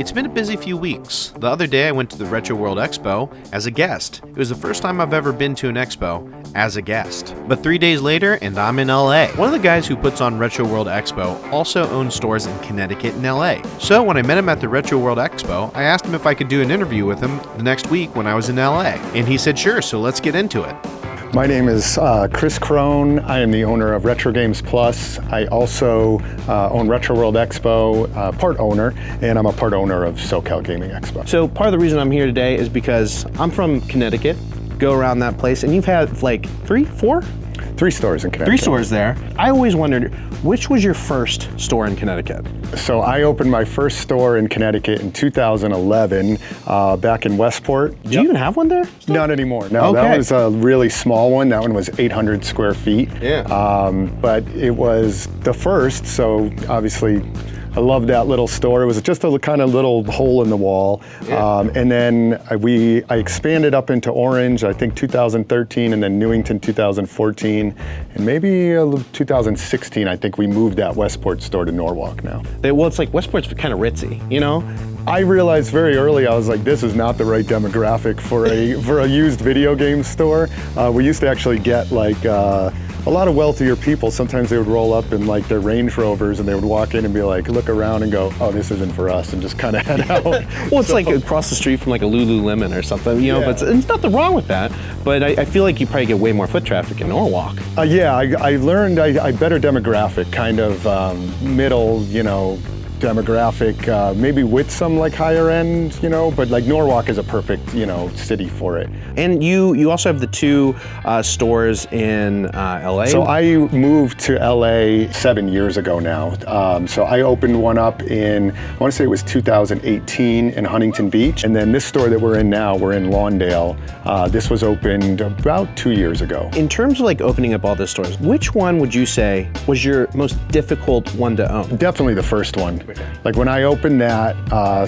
It's been a busy few weeks. The other day I went to the Retro World Expo as a guest. It was the first time I've ever been to an expo as a guest. But 3 days later, and I'm in LA. One of the guys who puts on Retro World Expo also owns stores in Connecticut and LA. So when I met him at the Retro World Expo, I asked him if I could do an interview with him the next week when I was in LA. And he said sure, so let's get into it. My name is Kris Krohn. I am the owner of Retro Games Plus. I also own Retro World Expo, part owner, and I'm a part owner of SoCal Gaming Expo. So part of the reason I'm here today is because I'm from Connecticut, go around that place, and you've had like 3 stores in Connecticut. 3 stores there. I always wondered, which was your first store in Connecticut? So I opened my first store in Connecticut in 2011, back in Westport. Do you even have one there? Not anymore. No, okay. That was a really small one. That one was 800 square feet. Yeah. But it was the first, so obviously I loved that little store. It was just a kind of little hole in the wall. Yeah. And then I expanded up into Orange, I think 2013, and then Newington 2014, and maybe 2016, I think we moved that Westport store to Norwalk now. Well, it's like Westport's kind of ritzy, you know? I realized very early, I was like, this is not the right demographic for a used video game store. We used to actually get like, a lot of wealthier people, sometimes they would roll up in like their Range Rovers and they would walk in and be like, look around and go, oh, this isn't for us, and just kind of head out. Well, it's like across the street from like a Lululemon or something, you know, Yeah. but there's nothing wrong with that. But I feel like you probably get way more foot traffic in Norwalk. Yeah, I learned I better demographic, kind of middle, you know, demographic, maybe with some like higher end, you know, but like Norwalk is a perfect, you know, city for it. And you also have the 2 stores in LA. So I moved to LA 7 years ago now. So I opened one up in, I want to say it was 2018 in Huntington Beach. And then this store that we're in now, we're in Lawndale. This was opened about 2 years ago. In terms of like opening up all the stores, which one would you say was your most difficult one to own? Definitely the first one. Like when I opened that,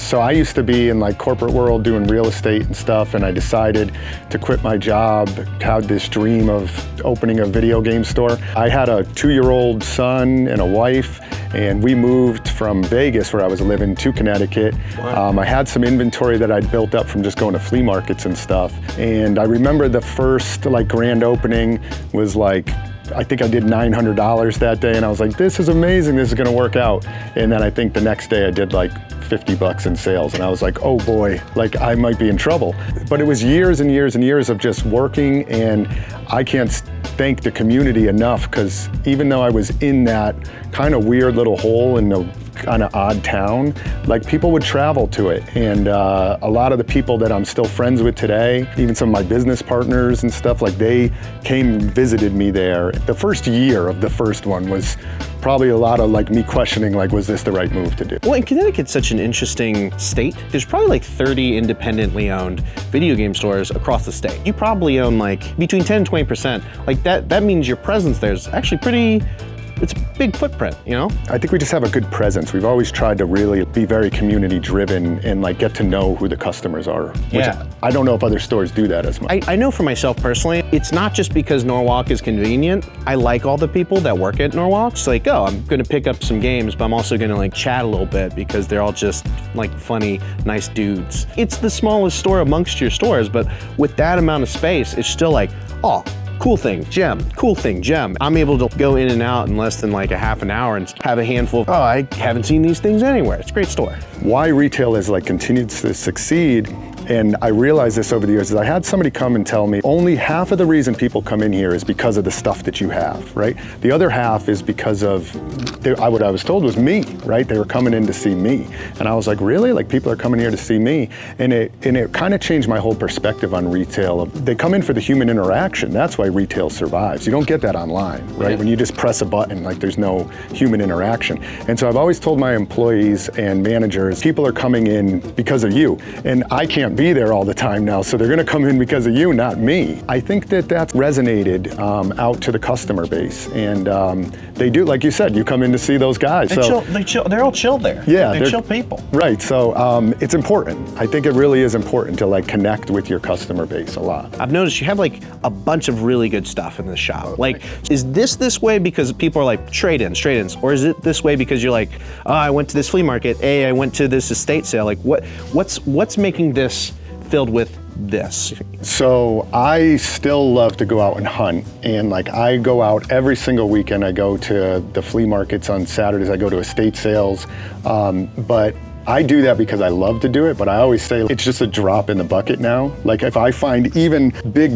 so I used to be in like corporate world doing real estate and stuff, and I decided to quit my job, had this dream of opening a video game store. I had a 2-year-old son and a wife, and we moved from Vegas, where I was living, to Connecticut. Wow. I had some inventory that I'd built up from just going to flea markets and stuff. And I remember the first like grand opening was like, I think I did $900 that day, and I was like, this is amazing, this is gonna work out. And then I think the next day I did like $50 in sales, and I was like, oh boy, like I might be in trouble. But it was years and years and years of just working, and I can't thank the community enough, because even though I was in that kind of weird little hole in the kind of odd town, like people would travel to it. And a lot of the people that I'm still friends with today, even some of my business partners and stuff, like they came and visited me there. The first year of the first one was probably a lot of like me questioning, like, was this the right move to do? Well, and Connecticut's such an interesting state. There's probably like 30 independently owned video game stores across the state. You probably own like between 10 and 20%. Like that means your presence there is actually pretty, it's a big footprint, you know? I think we just have a good presence. We've always tried to really be very community driven and like get to know who the customers are. Which Yeah. I don't know if other stores do that as much. I know for myself personally, it's not just because Norwalk is convenient. I like all the people that work at Norwalk. It's like, oh, I'm gonna pick up some games, but I'm also gonna like chat a little bit because they're all just like funny, nice dudes. It's the smallest store amongst your stores, but with that amount of space, it's still like, oh, cool thing, gem, cool thing, gem. I'm able to go in and out in less than like a half an hour and have a handful of, oh, I haven't seen these things anywhere. It's a great store. Why retail has like continued to succeed, and I realized this over the years, is I had somebody come and tell me only half of the reason people come in here is because of the stuff that you have, right? The other half is because of what I was told was me, right? They were coming in to see me. And I was like, really? Like people are coming here to see me? And it kind of changed my whole perspective on retail. They come in for the human interaction. That's why retail survives. You don't get that online, right? Yeah. When you just press a button, like there's no human interaction. And so I've always told my employees and managers, people are coming in because of you. And I can't can't be there all the time now, so they're gonna come in because of you, not me. I think that that's resonated out to the customer base, and they do, like you said, you come in to see those guys. They're all chill there. Yeah, they're chill people. Right, so it's important. I think it really is important to like connect with your customer base a lot. I've noticed you have like a bunch of really good stuff in the shop. Like, is this way because people are like trade-ins, or is it this way because you're like, oh, I went to this flea market, I went to this estate sale. Like, what's making this filled with this? So I still love to go out and hunt, and like I go out every single weekend. I go to the flea markets on Saturdays, I go to estate sales, but I do that because I love to do it, but I always say it's just a drop in the bucket now. Like if I find even big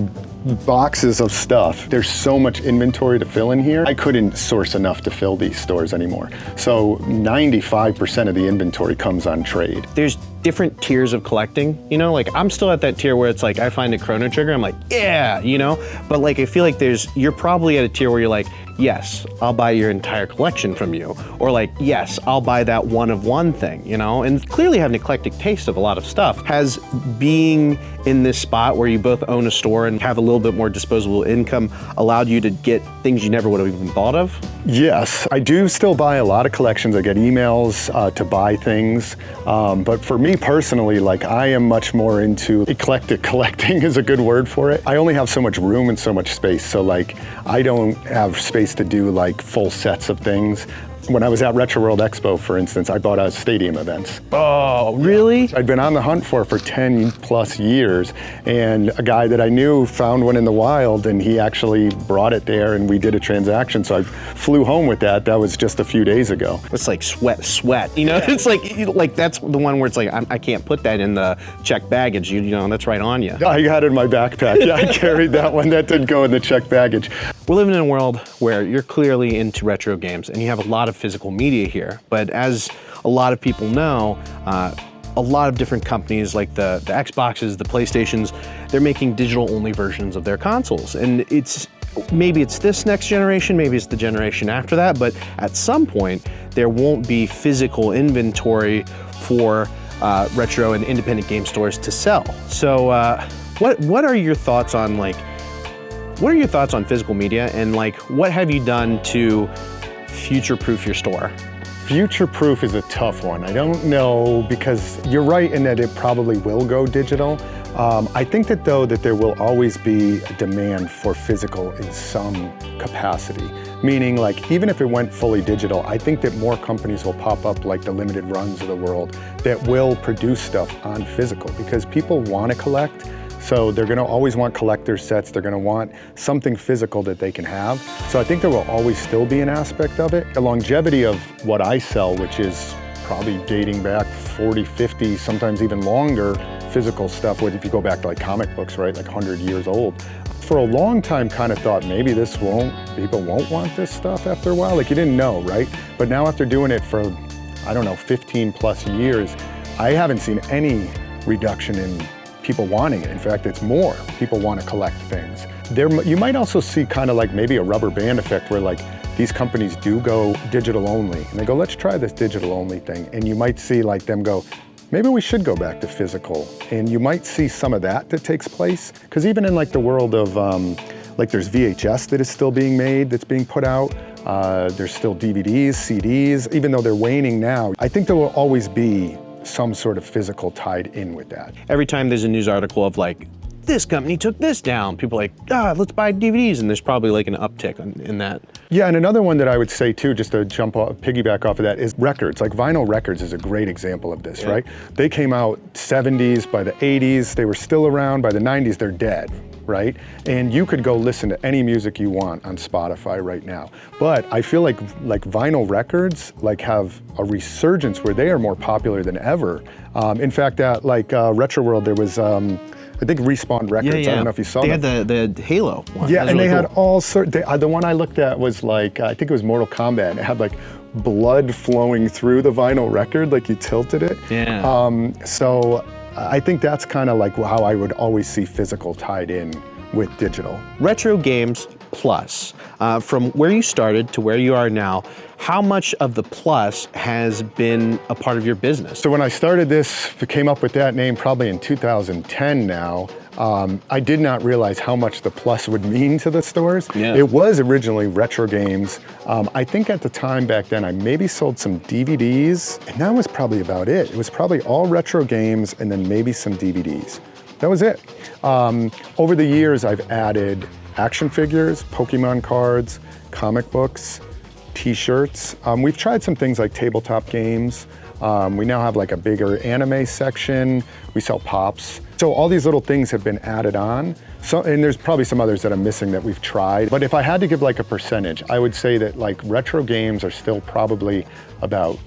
boxes of stuff, there's so much inventory to fill in here. I couldn't source enough to fill these stores anymore. So 95% of the inventory comes on trade. There's different tiers of collecting, you know, like I'm still at that tier where it's like, I find a Chrono Trigger, I'm like, yeah, you know, but like, I feel like you're probably at a tier where you're like, yes, I'll buy your entire collection from you. Or like, yes, I'll buy that one of one thing, you know? And clearly have an eclectic taste of a lot of stuff. Has being in this spot where you both own a store and have a little bit more disposable income allowed you to get things you never would have even thought of? Yes, I do still buy a lot of collections. I get emails to buy things. But for me personally, like I am much more into eclectic collecting is a good word for it. I only have so much room and so much space. So like, I don't have space to do like full sets of things. When I was at Retro World Expo, for instance, I bought stadium events. Oh, really? I'd been on the hunt for 10 plus years, and a guy that I knew found one in the wild, and he actually brought it there, and we did a transaction. So I flew home with that. That was just a few days ago. It's like sweat, you know? It's like that's the one where it's like, I can't put that in the checked baggage, you know, that's right on you. I got it in my backpack. Yeah, I carried that one. That didn't go in the checked baggage. We're living in a world where you're clearly into retro games, and you have a lot of physical media here. But as a lot of people know, a lot of different companies like the Xboxes, the PlayStations, they're making digital-only versions of their consoles. And maybe it's this next generation, maybe it's the generation after that, but at some point, there won't be physical inventory for retro and independent game stores to sell. So what are your thoughts on physical media, and like what have you done to future-proof your store? Future-proof is a tough one. I don't know, because you're right in that it probably will go digital. I think that though that there will always be a demand for physical in some capacity. Meaning like even if it went fully digital, I think that more companies will pop up like the Limited Runs of the world that will produce stuff on physical, because people want to collect. So they're gonna always want collector sets. They're gonna want something physical that they can have. So I think there will always still be an aspect of it. The longevity of what I sell, which is probably dating back 40, 50, sometimes even longer, physical stuff, if you go back to like comic books, right, like 100 years old. For a long time kind of thought maybe people won't want this stuff after a while. Like you didn't know, right? But now after doing it for, I don't know, 15 plus years, I haven't seen any reduction in people wanting it. In fact, it's more. People want to collect things. You might also see kind of like maybe a rubber band effect where like these companies do go digital only, and they go, let's try this digital only thing. And you might see like them go, maybe we should go back to physical. And you might see some of that takes place. Because even in like the world of, like there's VHS that is still being made, that's being put out. There's still DVDs, CDs, even though they're waning now. I think there will always be some sort of physical tied in with that. Every time there's a news article of like, this company took this down, people are like, let's buy DVDs, and there's probably like an uptick in that. Yeah, and another one that I would say too, just to piggyback off of that, is records. Like vinyl records is a great example of this, right? They came out 70s, by the 80s, they were still around, by the 90s, they're dead. Right? And you could go listen to any music you want on Spotify right now. But I feel like vinyl records like have a resurgence where they are more popular than ever. In fact, at like Retro World, there was I think Respawn Records. Yeah. I don't know if you saw they them. Had the Halo one. Yeah, and really they cool. had all sorts. The one I looked at was like I think it was Mortal Kombat, and it had like blood flowing through the vinyl record, like you tilted it. Yeah. So I think that's kind of like how I would always see physical tied in with digital. Retro games plus. From where you started to where you are now, how much of the plus has been a part of your business? So when I started this, came up with that name probably in 2010 now, I did not realize how much the plus would mean to the stores. Yeah. It was originally retro games. I think at the time back then, I maybe sold some DVDs, and that was probably about it. It was probably all retro games and then maybe some DVDs. That was it. Over the years, I've added action figures, Pokemon cards, comic books, t-shirts. We've tried some things like tabletop games. We now have like a bigger anime section. We sell pops. So all these little things have been added on. So, and there's probably some others that I'm missing that we've tried. But if I had to give like a percentage, I would say that like retro games are still probably about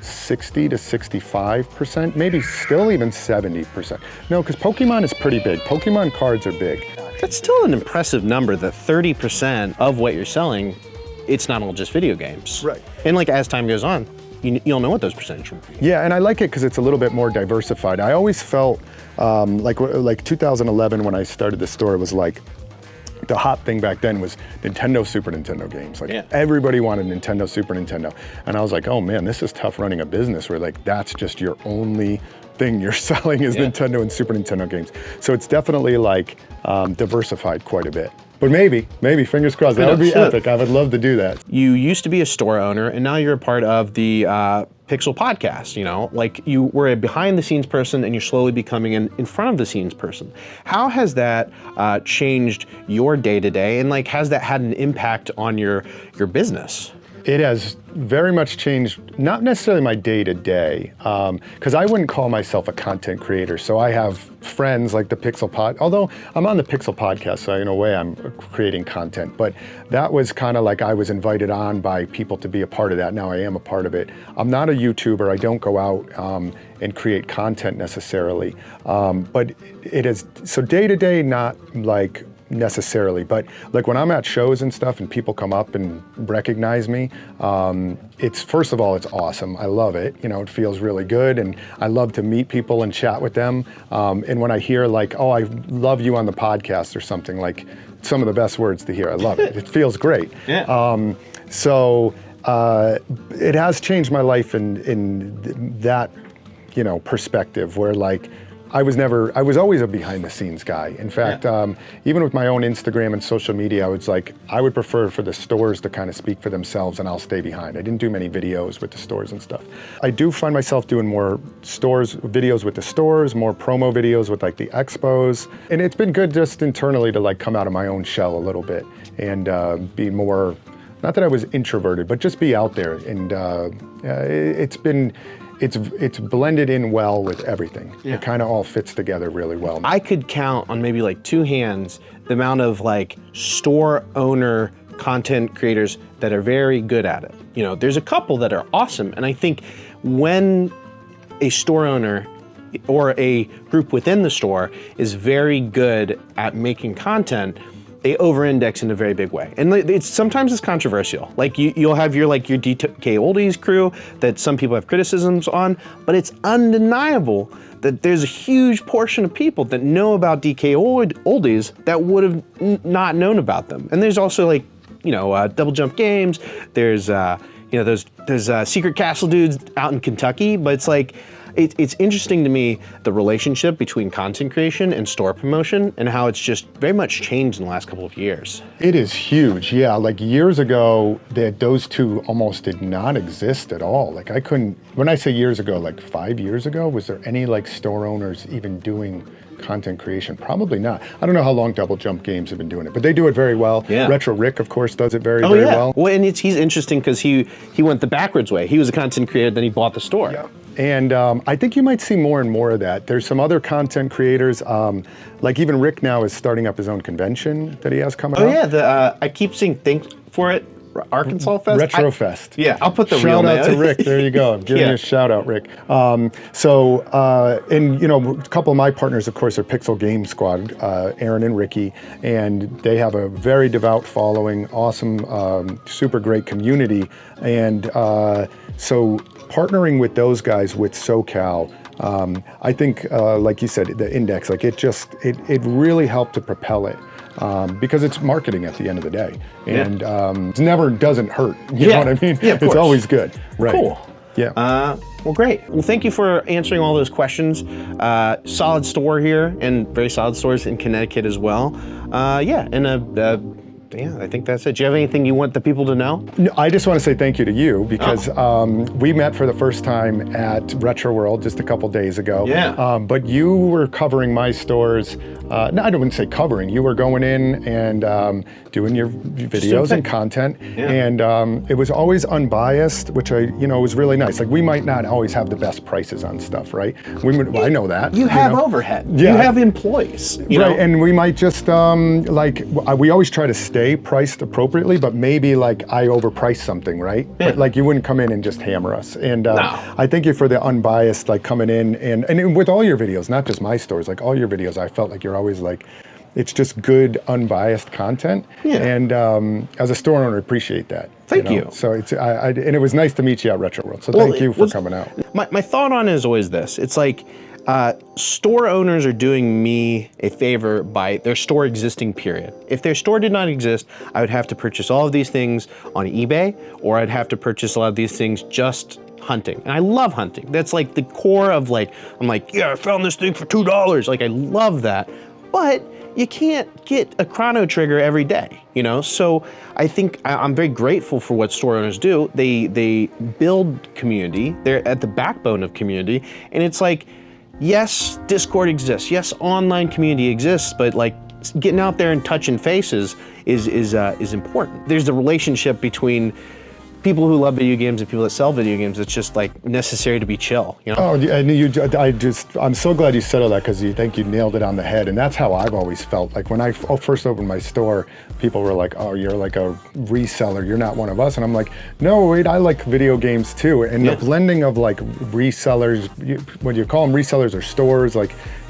60 to 65%, maybe still even 70%. No, because Pokemon is pretty big. Pokemon cards are big. That's still an impressive number, that 30% of what you're selling, it's not all just video games. Right. And like as time goes on, you'll know what those percentages will be. Yeah, and I like it because it's a little bit more diversified. I always felt like 2011 when I started the store, it was like, the hot thing back then was Nintendo, Super Nintendo games. Like everybody wanted Nintendo, Super Nintendo. And I was like, oh man, this is tough running a business where like that's just your only thing you're selling is Nintendo and Super Nintendo games. So it's definitely like diversified quite a bit. But maybe, fingers crossed, that would be epic. I would love to do that. You used to be a store owner and now you're a part of the Pixel podcast, you know? Like you were a behind the scenes person and you're slowly becoming an in front of the scenes person. How has that changed your day to day, and like has that had an impact on your business? It has very much changed, not necessarily my day-to-day, because I wouldn't call myself a content creator. So I have friends like the Pixel Pod, although I'm on the Pixel podcast, so in a way I'm creating content. But that was kind of like I was invited on by people to be a part of that. Now I am a part of it. I'm not a YouTuber. I don't go out and create content necessarily. But it is, so day-to-day, not like necessarily, but like when I'm at shows and stuff and people come up and recognize me, it's, first of all, it's awesome. I love it. You know, it feels really good, and I love to meet people and chat with them. And when I hear like, oh, I love you on the podcast or something, like some of the best words to hear. I love it. It feels great. Yeah. So it has changed my life in that, you know, perspective where like, I was always a behind the scenes guy. In fact, even with my own Instagram and social media, I would prefer for the stores to kind of speak for themselves and I'll stay behind. I didn't do many videos with the stores and stuff. I do find myself doing more videos with the stores, more promo videos with like the expos. And it's been good just internally to like come out of my own shell a little bit and be more, not that I was introverted, but just be out there. And it's blended in well with everything. It kind of all fits together really well. I could count on maybe like two hands the amount of like store owner content creators that are very good at it. You know, there's a couple that are awesome, and I think when a store owner or a group within the store is very good at making content, they over-index in a very big way. And sometimes it's controversial. Like you'll have your DK Oldies crew that some people have criticisms on, but it's undeniable that there's a huge portion of people that know about DK Oldies that would have not known about them. And there's also like, you know, Double Jump Games, there's, you know, there's Secret Castle dudes out in Kentucky, but it's like, it's interesting to me, the relationship between content creation and store promotion and how it's just very much changed in the last couple of years. It is huge, yeah. Like years ago, those two almost did not exist at all. Like I couldn't, when I say years ago, like 5 years ago, was there any like store owners even doing content creation? Probably not. I don't know how long Double Jump Games have been doing it, but they do it very well. Yeah. Retro Rick, of course, does it very well. Well, and he's interesting because he went the backwards way. He was a content creator, then he bought the store. Yeah. And I think you might see more and more of that. There's some other content creators, like even Rick now is starting up his own convention that he has coming up. Oh yeah, I keep seeing things for it. Arkansas Fest? Retro Fest. Yeah, I'll put the real name. Shout out to Rick, there you go. I'm giving you a shout out, Rick. And you know, a couple of my partners, of course, are Pixel Game Squad, Aaron and Ricky, and they have a very devout following, awesome, super great community. And so partnering with those guys with SoCal I think, like you said, the index, like it really helped to propel it. Because it's marketing at the end of the day, and it never doesn't hurt. You know what I mean? Yeah, of it's course. always good. Right. Cool. Yeah. Well, great. Well, thank you for answering all those questions. Solid store here, and very solid stores in Connecticut as well. Yeah, and yeah, I think that's it. Do you have anything you want the people to know? No, I just want to say thank you to you because we met for the first time at Retro World just a couple days ago. Yeah. But you were covering my stores. No, I wouldn't say covering. You were going in and doing your videos and content, and it was always unbiased, which was really nice. Like we might not always have the best prices on stuff, right? I know that. You have overhead. Yeah. You have employees. You know? And we might just we always try to stay priced appropriately, but maybe like I overpriced something, right? Yeah. But like you wouldn't come in and just hammer us. And I thank you for the unbiased, like coming in and with all your videos, not just my stores, like all your videos, I felt like you're always like, it's just good, unbiased content. Yeah. And as a store owner, I appreciate that. Thank you. So it's and it was nice to meet you at Retro World. So thank you for coming out. My thought on it is always this. It's like store owners are doing me a favor by their store existing, period. If their store did not exist, I would have to purchase all of these things on eBay, or I'd have to purchase a lot of these things just hunting. And I love hunting. That's like the core of I'm like, yeah, I found this thing for $2. Like I love that. But you can't get a chrono trigger every day, So I think I'm very grateful for what store owners do. They build community. They're at the backbone of community. And it's like, yes, Discord exists. Yes, online community exists, but getting out there and touching faces is important. There's a relationship between people who love video games and people that sell video games. It's just necessary to be chill, Oh, yeah, I'm so glad you said all that because I think you nailed it on the head. And that's how I've always felt. Like when I first opened my store, people were like, oh, you're like a reseller. You're not one of us. And I'm like, no, wait, I like video games too. And the blending of resellers, when you call them resellers or stores,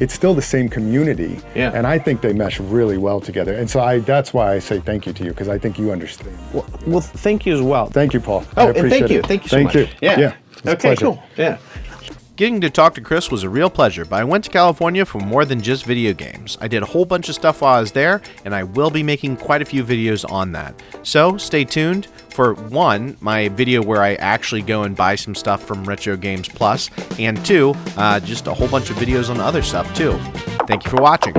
it's still the same community. Yeah. And I think they mesh really well together. And so that's why I say thank you to you because I think you understand. Well, thank you as well. Thank you, Paul. Oh, I appreciate and thank you. it. Thank you so much. Thank you. Yeah. It's a Okay, pleasure. cool. Yeah. Getting to talk to Kris was a real pleasure, but I went to California for more than just video games. I did a whole bunch of stuff while I was there, and I will be making quite a few videos on that. So stay tuned for one, my video where I actually go and buy some stuff from Retro Games Plus, and two, just a whole bunch of videos on other stuff too. Thank you for watching.